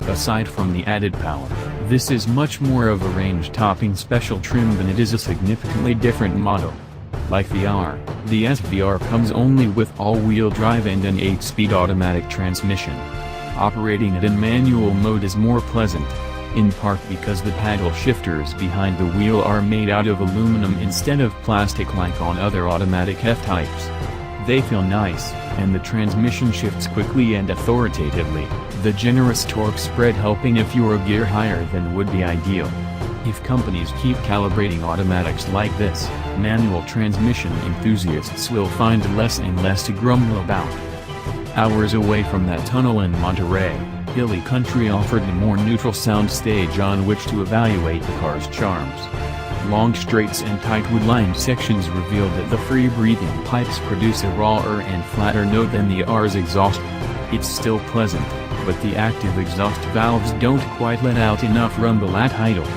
Aside from the added power, this is much more of a range-topping special trim than it is a significantly different model. Like the R, the SVR comes only with all-wheel drive and an 8-speed automatic transmission. Operating it in manual mode is more pleasant, in part because the paddle shifters behind the wheel are made out of aluminum instead of plastic like on other automatic F-types. They feel nice, and the transmission shifts quickly and authoritatively, the generous torque spread helping if you're a gear higher than would be ideal. If companies keep calibrating automatics like this, manual transmission enthusiasts will find less and less to grumble about. Hours away from that tunnel in Monterey, hilly country offered a more neutral sound stage on which to evaluate the car's charms. Long straights and tight wood-lined sections revealed that the free-breathing pipes produce a rawer and flatter note than the R's exhaust. It's still pleasant, but the active exhaust valves don't quite let out enough rumble at idle.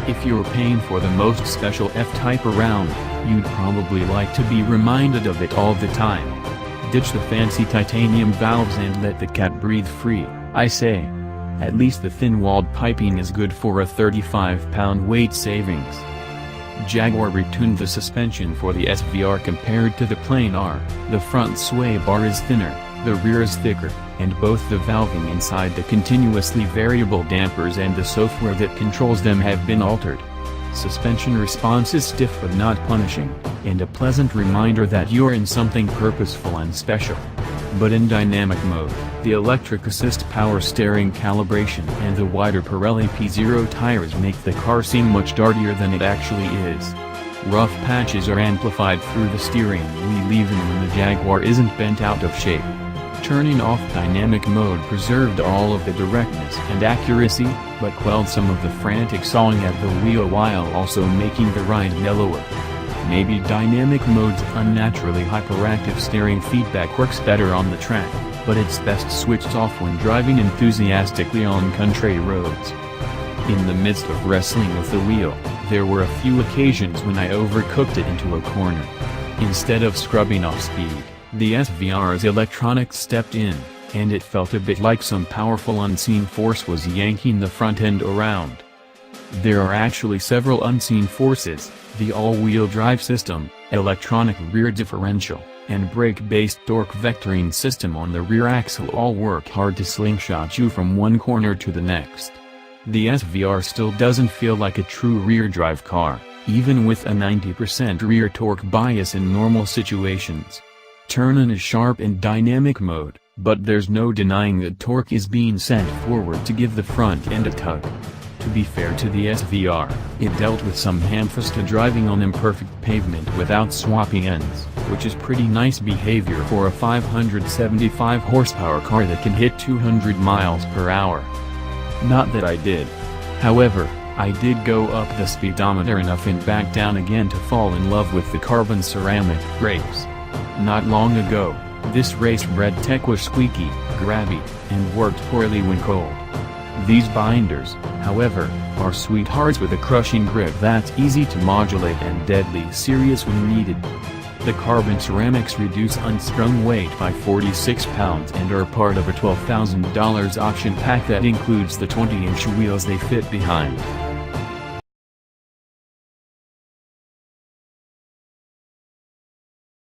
If you're paying for the most special F-type around, you'd probably like to be reminded of it all the time. Ditch the fancy titanium valves and let the cat breathe free, I say. At least the thin-walled piping is good for a 35-pound weight savings. Jaguar retuned the suspension for the SVR compared to the plain R. The front sway bar is thinner, the rear is thicker, and both the valving inside the continuously variable dampers and the software that controls them have been altered. Suspension response is stiff but not punishing, and a pleasant reminder that you're in something purposeful and special. But in dynamic mode, the electric assist power steering calibration and the wider Pirelli P Zero tires make the car seem much dartier than it actually is. Rough patches are amplified through the steering wheel even when the Jaguar isn't bent out of shape. Turning off dynamic mode preserved all of the directness and accuracy, but quelled some of the frantic sawing at the wheel while also making the ride mellower. Maybe dynamic mode's unnaturally hyperactive steering feedback works better on the track, but it's best switched off when driving enthusiastically on country roads. In the midst of wrestling with the wheel, there were a few occasions when I overcooked it into a corner. Instead of scrubbing off speed, the SVR's electronics stepped in, and it felt a bit like some powerful unseen force was yanking the front end around. There are actually several unseen forces: the all-wheel drive system, electronic rear differential, and brake-based torque vectoring system on the rear axle all work hard to slingshot you from one corner to the next. The SVR still doesn't feel like a true rear-drive car, even with a 90% rear torque bias in normal situations. Turn-in is sharp in dynamic mode, but there's no denying that torque is being sent forward to give the front end a tug. To be fair to the SVR, it dealt with some hamsters to driving on imperfect pavement without swapping ends, which is pretty nice behavior for a 575 horsepower car that can hit 200 miles per hour. Not that I did. However, I did go up the speedometer enough and back down again to fall in love with the carbon ceramic brakes. Not long ago, this race-bred tech was squeaky, grabby, and worked poorly when cold. These binders, however, are sweethearts with a crushing grip that's easy to modulate and deadly serious when needed. The carbon ceramics reduce unstrung weight by 46 pounds and are part of a $12,000 option pack that includes the 20-inch wheels they fit behind.